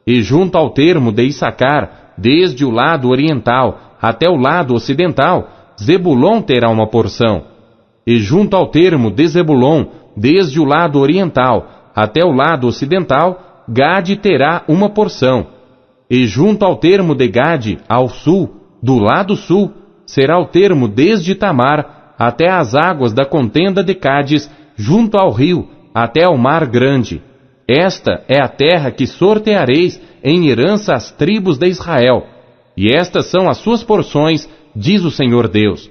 E junto ao termo de Issacar, desde o lado oriental até o lado ocidental, Zebulon terá uma porção. E junto ao termo de Zebulon, desde o lado oriental até o lado ocidental, Gade terá uma porção. E junto ao termo de Gade, ao sul, do lado sul, será o termo desde Tamar até as águas da contenda de Cádiz, junto ao rio, até ao mar grande. Esta é a terra que sorteareis em herança às tribos de Israel. E estas são as suas porções, diz o Senhor Deus.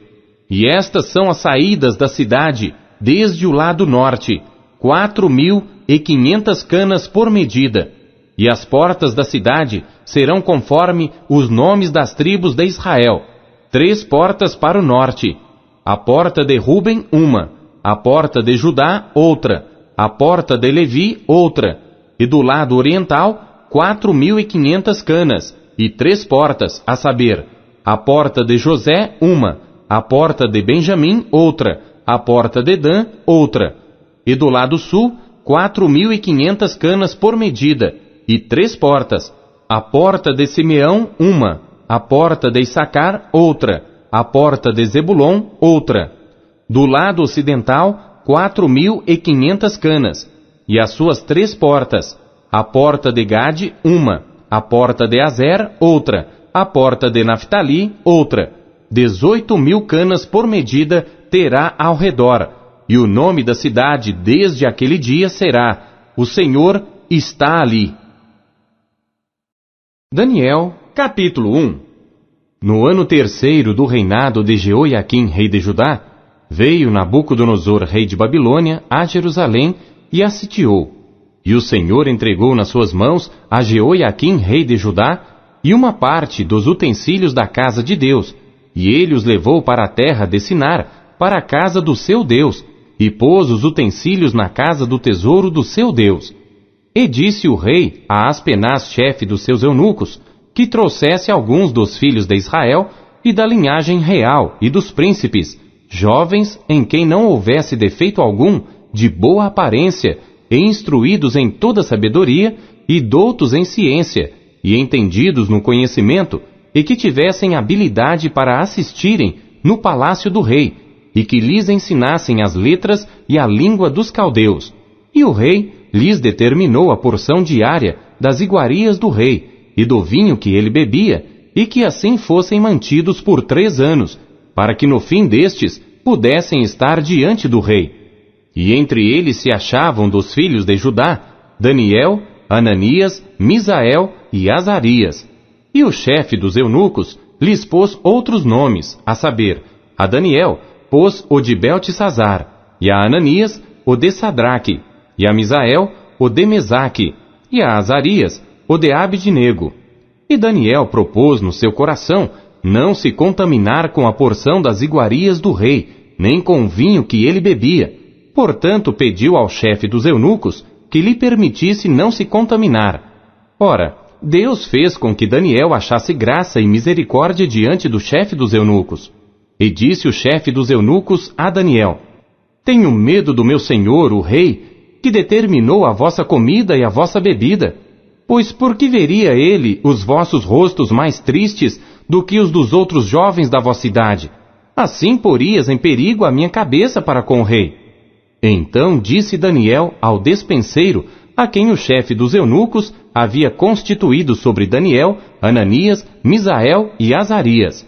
E estas são as saídas da cidade, desde o lado norte, 4.500 canas por medida. E as portas da cidade serão conforme os nomes das tribos de Israel. 3 portas para o norte. A porta de Ruben, uma. A porta de Judá, outra. A porta de Levi, outra. E do lado oriental, 4.500 canas, e 3 portas, a saber, a porta de José, uma. A porta de Benjamim, outra. A porta de Dan, outra. E do lado sul, 4.500 canas por medida, e 3 portas. A porta de Simeão, uma. A porta de Issacar, outra. A porta de Zebulon, outra. Do lado ocidental, 4.500 canas, e as suas 3 portas. A porta de Gade, uma. A porta de Azer, outra. A porta de Naftali, outra. 18.000 canas por medida terá ao redor. E o nome da cidade desde aquele dia será: O Senhor está ali. Daniel, capítulo 1. No ano 3º do reinado de Jeoiaquim, rei de Judá, veio Nabucodonosor, rei de Babilônia, a Jerusalém e a sitiou. E o Senhor entregou nas suas mãos a Jeoiaquim, rei de Judá, e uma parte dos utensílios da casa de Deus, e ele os levou para a terra de Sinar, para a casa do seu Deus, e pôs os utensílios na casa do tesouro do seu Deus. E disse o rei a Aspenaz, chefe dos seus eunucos, que trouxesse alguns dos filhos de Israel e da linhagem real e dos príncipes, jovens em quem não houvesse defeito algum, de boa aparência, e instruídos em toda sabedoria, e doutos em ciência, e entendidos no conhecimento, e que tivessem habilidade para assistirem no palácio do rei, e que lhes ensinassem as letras e a língua dos caldeus. E o rei lhes determinou a porção diária das iguarias do rei, e do vinho que ele bebia, e que assim fossem mantidos por 3 anos, para que no fim destes pudessem estar diante do rei. E entre eles se achavam dos filhos de Judá, Daniel, Ananias, Misael e Azarias. E o chefe dos eunucos lhes pôs outros nomes, a saber, a Daniel pôs o de Beltesazar, e a Ananias o de Sadraque, e a Misael o de Mesaque, e a Azarias o de Abidnego. E Daniel propôs no seu coração não se contaminar com a porção das iguarias do rei, nem com o vinho que ele bebia. Portanto, pediu ao chefe dos eunucos que lhe permitisse não se contaminar. Ora, Deus fez com que Daniel achasse graça e misericórdia diante do chefe dos eunucos. E disse o chefe dos eunucos a Daniel: Tenho medo do meu senhor, o rei, que determinou a vossa comida e a vossa bebida. Pois por que veria ele os vossos rostos mais tristes do que os dos outros jovens da vossa idade? Assim porias em perigo a minha cabeça para com o rei. Então disse Daniel ao despenseiro, a quem o chefe dos eunucos havia constituído sobre Daniel, Ananias, Misael e Azarias: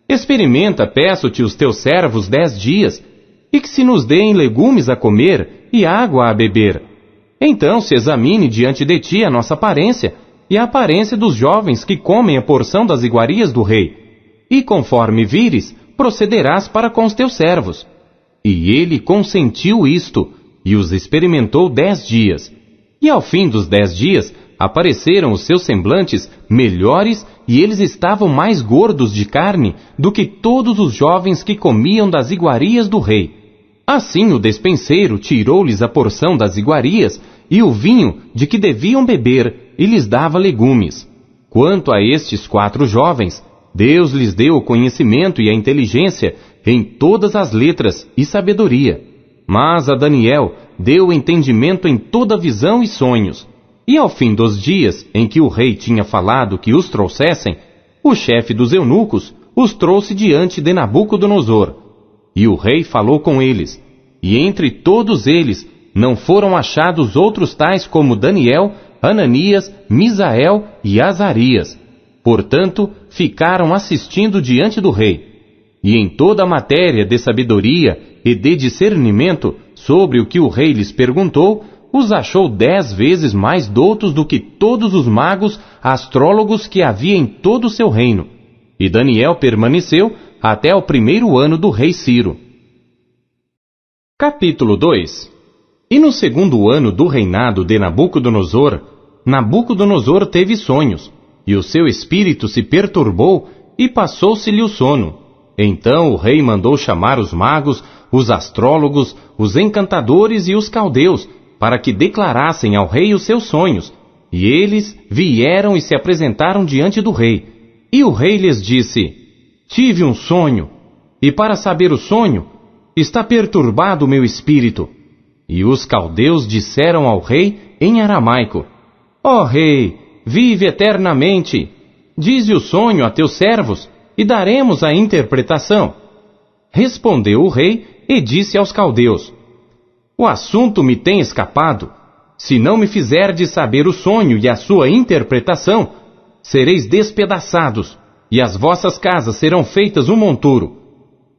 Experimenta, peço-te, os teus servos 10 dias, e que se nos deem legumes a comer e água a beber. Então se examine diante de ti a nossa aparência e a aparência dos jovens que comem a porção das iguarias do rei. E conforme vires, procederás para com os teus servos. E ele consentiu isto, e os experimentou 10 dias. E ao fim dos 10 dias, apareceram os seus semblantes melhores, e eles estavam mais gordos de carne do que todos os jovens que comiam das iguarias do rei. Assim o despenseiro tirou-lhes a porção das iguarias e o vinho de que deviam beber, e lhes dava legumes. Quanto a estes 4 jovens, Deus lhes deu o conhecimento e a inteligência em todas as letras e sabedoria. Mas a Daniel deu entendimento em toda visão e sonhos. E ao fim dos dias em que o rei tinha falado que os trouxessem, o chefe dos eunucos os trouxe diante de Nabucodonosor. E o rei falou com eles, e entre todos eles não foram achados outros tais como Daniel, Ananias, Misael e Azarias. Portanto, ficaram assistindo diante do rei. E em toda a matéria de sabedoria e de discernimento sobre o que o rei lhes perguntou, os achou 10 vezes mais doutos do que todos os magos, astrólogos que havia em todo o seu reino. E Daniel permaneceu até o 1º ano do rei Ciro. Capítulo 2. E no 2º ano do reinado de Nabucodonosor, Nabucodonosor teve sonhos, e o seu espírito se perturbou e passou-se-lhe o sono. Então o rei mandou chamar os magos, os astrólogos, os encantadores e os caldeus, para que declarassem ao rei os seus sonhos. E eles vieram e se apresentaram diante do rei. E o rei lhes disse: Tive um sonho, e para saber o sonho, está perturbado o meu espírito. E os caldeus disseram ao rei em aramaico: Ó rei, vive eternamente. Dize o sonho a teus servos, e daremos a interpretação. Respondeu o rei e disse aos caldeus: O assunto me tem escapado. Se não me fizerdes saber o sonho e a sua interpretação, sereis despedaçados, e as vossas casas serão feitas um monturo.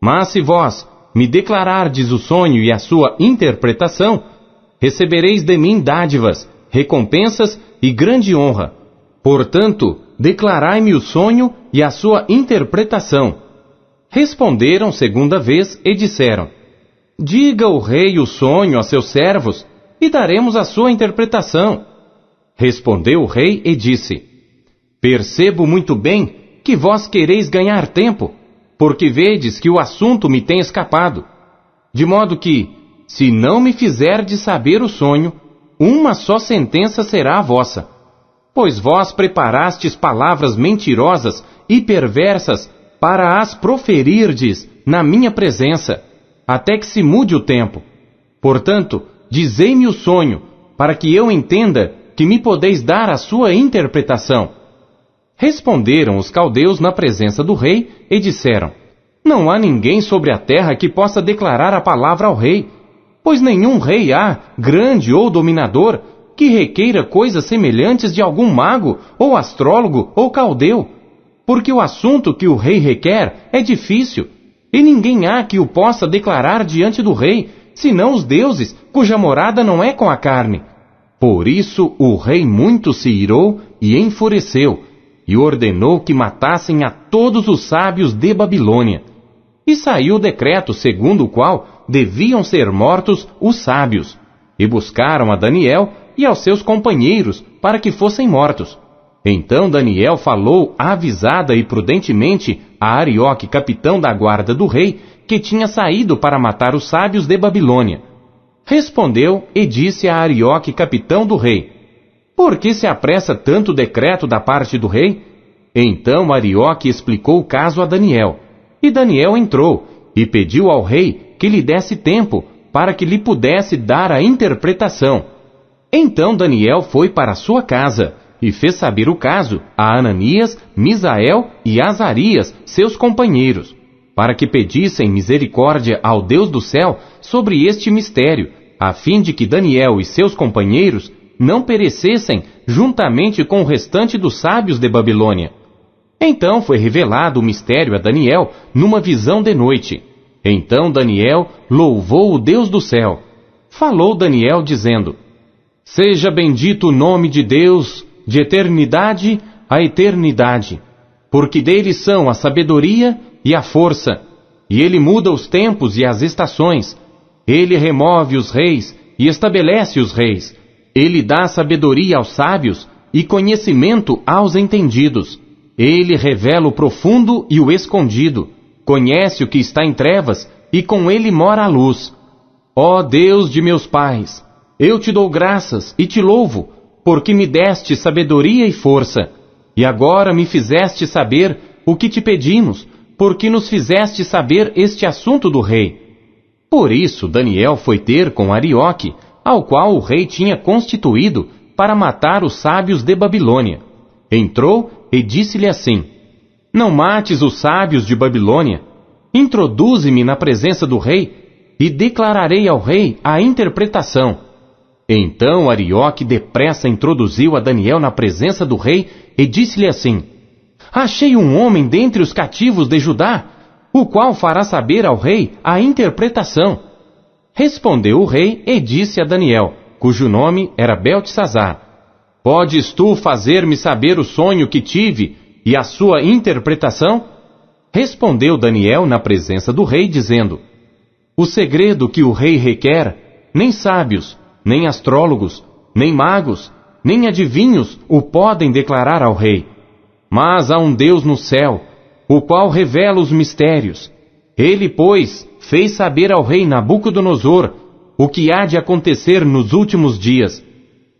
Mas se vós me declarardes o sonho e a sua interpretação, recebereis de mim dádivas, recompensas e grande honra. Portanto, declarai-me o sonho e a sua interpretação. Responderam segunda vez e disseram: Diga o rei o sonho a seus servos, e daremos a sua interpretação. Respondeu o rei e disse: Percebo muito bem que vós quereis ganhar tempo, porque vedes que o assunto me tem escapado. De modo que, se não me fizerdes saber o sonho, uma só sentença será a vossa. Pois vós preparastes palavras mentirosas e perversas para as proferirdes na minha presença, até que se mude o tempo. Portanto, dizei-me o sonho, para que eu entenda que me podeis dar a sua interpretação. Responderam os caldeus na presença do rei e disseram: Não há ninguém sobre a terra que possa declarar a palavra ao rei, pois nenhum rei há, grande ou dominador, que requeira coisas semelhantes de algum mago, ou astrólogo, ou caldeu, porque o assunto que o rei requer é difícil, e ninguém há que o possa declarar diante do rei, senão os deuses, cuja morada não é com a carne. Por isso o rei muito se irou e enfureceu, e ordenou que matassem a todos os sábios de Babilônia. E saiu o decreto segundo o qual deviam ser mortos os sábios, e buscaram a Daniel e aos seus companheiros para que fossem mortos. Então Daniel falou avisada e prudentemente a Arioque, capitão da guarda do rei, que tinha saído para matar os sábios de Babilônia. Respondeu e disse a Arioque, capitão do rei: Por que se apressa tanto o decreto da parte do rei? Então Arioque explicou o caso a Daniel. E Daniel entrou e pediu ao rei que lhe desse tempo para que lhe pudesse dar a interpretação. Então Daniel foi para sua casa e fez saber o caso a Ananias, Misael e Azarias, seus companheiros, para que pedissem misericórdia ao Deus do céu sobre este mistério, a fim de que Daniel e seus companheiros não perecessem juntamente com o restante dos sábios de Babilônia. Então foi revelado o mistério a Daniel numa visão de noite. Então Daniel louvou o Deus do céu. Falou Daniel dizendo: Seja bendito o nome de Deus, de eternidade a eternidade, porque dele são a sabedoria e a força, e ele muda os tempos e as estações. Ele remove os reis e estabelece os reis. Ele dá sabedoria aos sábios e conhecimento aos entendidos. Ele revela o profundo e o escondido. Conhece o que está em trevas e com ele mora a luz. Ó Deus de meus pais, eu te dou graças e te louvo, porque me deste sabedoria e força. E agora me fizeste saber o que te pedimos, porque nos fizeste saber este assunto do rei. Por isso Daniel foi ter com Arioque, ao qual o rei tinha constituído, para matar os sábios de Babilônia. Entrou e disse-lhe assim: Não mates os sábios de Babilônia. Introduze-me na presença do rei, e declararei ao rei a interpretação. Então Arioque depressa introduziu a Daniel na presença do rei e disse-lhe assim: Achei um homem dentre os cativos de Judá, o qual fará saber ao rei a interpretação. Respondeu o rei e disse a Daniel, cujo nome era Beltesazar: Podes tu fazer-me saber o sonho que tive e a sua interpretação? Respondeu Daniel na presença do rei, dizendo: O segredo que o rei requer, nem sábios, nem astrólogos, nem magos, nem adivinhos o podem declarar ao rei. Mas há um Deus no céu, o qual revela os mistérios. Ele, pois, fez saber ao rei Nabucodonosor o que há de acontecer nos últimos dias.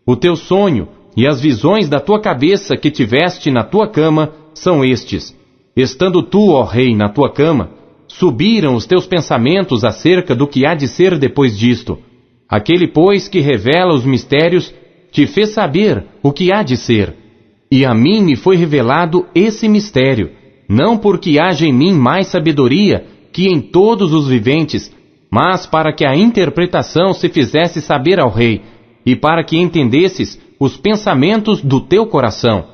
O teu sonho e as visões da tua cabeça que tiveste na tua cama são estes. Estando tu, ó rei, na tua cama, subiram os teus pensamentos acerca do que há de ser depois disto. Aquele, pois, que revela os mistérios, te fez saber o que há de ser. E a mim me foi revelado esse mistério, não porque haja em mim mais sabedoria que em todos os viventes, mas para que a interpretação se fizesse saber ao rei, e para que entendesses os pensamentos do teu coração.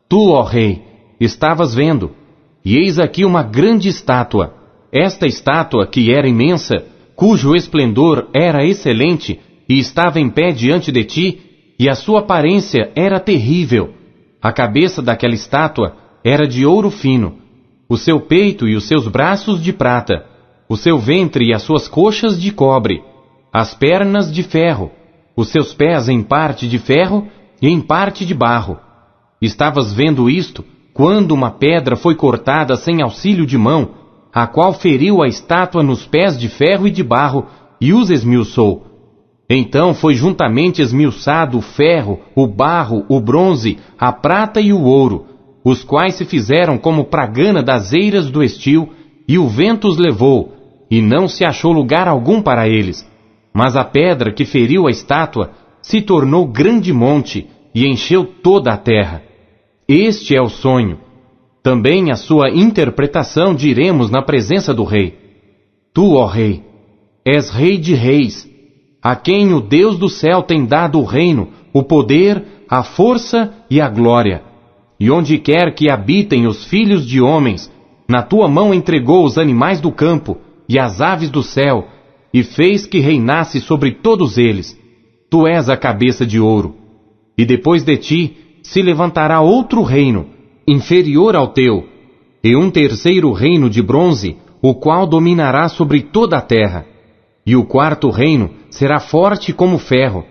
Tu, ó rei, estavas vendo, e eis aqui uma grande estátua. Esta estátua, que era imensa, cujo esplendor era excelente, e estava em pé diante de ti, e a sua aparência era terrível. A cabeça daquela estátua era de ouro fino, o seu peito e os seus braços de prata, o seu ventre e as suas coxas de cobre, as pernas de ferro, os seus pés em parte de ferro e em parte de barro. Estavas vendo isto quando uma pedra foi cortada sem auxílio de mão, a qual feriu a estátua nos pés de ferro e de barro e os esmiuçou. Então foi juntamente esmiuçado o ferro, o barro, o bronze, a prata e o ouro, os quais se fizeram como pragana das eiras do estio, e o vento os levou, e não se achou lugar algum para eles. Mas a pedra que feriu a estátua se tornou grande monte, e encheu toda a terra. Este é o sonho. Também a sua interpretação diremos na presença do rei. Tu, ó rei, és rei de reis, a quem o Deus do céu tem dado o reino, o poder, a força e a glória. E onde quer que habitem os filhos de homens, na tua mão entregou os animais do campo e as aves do céu, e fez que reinasse sobre todos eles. Tu és a cabeça de ouro. E depois de ti se levantará outro reino, inferior ao teu, e um terceiro reino de bronze, o qual dominará sobre toda a terra. E o quarto reino será forte como ferro,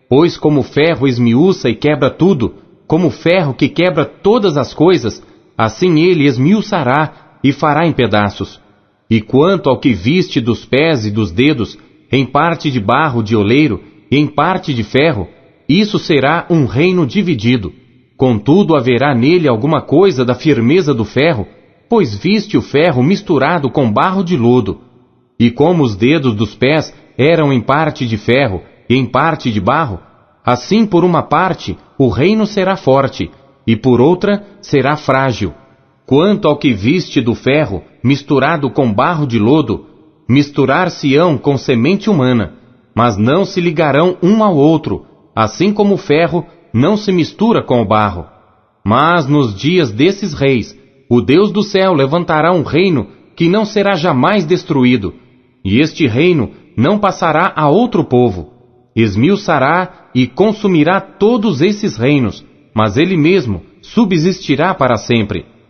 pois como ferro esmiuça e quebra tudo, como ferro que quebra todas as coisas, assim ele esmiuçará e fará em pedaços. E quanto ao que viste dos pés e dos dedos, em parte de barro de oleiro e em parte de ferro, isso será um reino dividido. Contudo haverá nele alguma coisa da firmeza do ferro, pois viste o ferro misturado com barro de lodo. E como os dedos dos pés eram em parte de ferro e em parte de barro, assim por uma parte o reino será forte, e por outra será frágil. Quanto ao que viste do ferro misturado com barro de lodo, misturar-se-ão com semente humana, mas não se ligarão um ao outro, assim como o ferro não se mistura com o barro. Mas nos dias desses reis, o Deus do céu levantará um reino que não será jamais destruído, e este reino não passará a outro povo. Esmiuçará e consumirá todos esses reinos, mas ele mesmo subsistirá para sempre.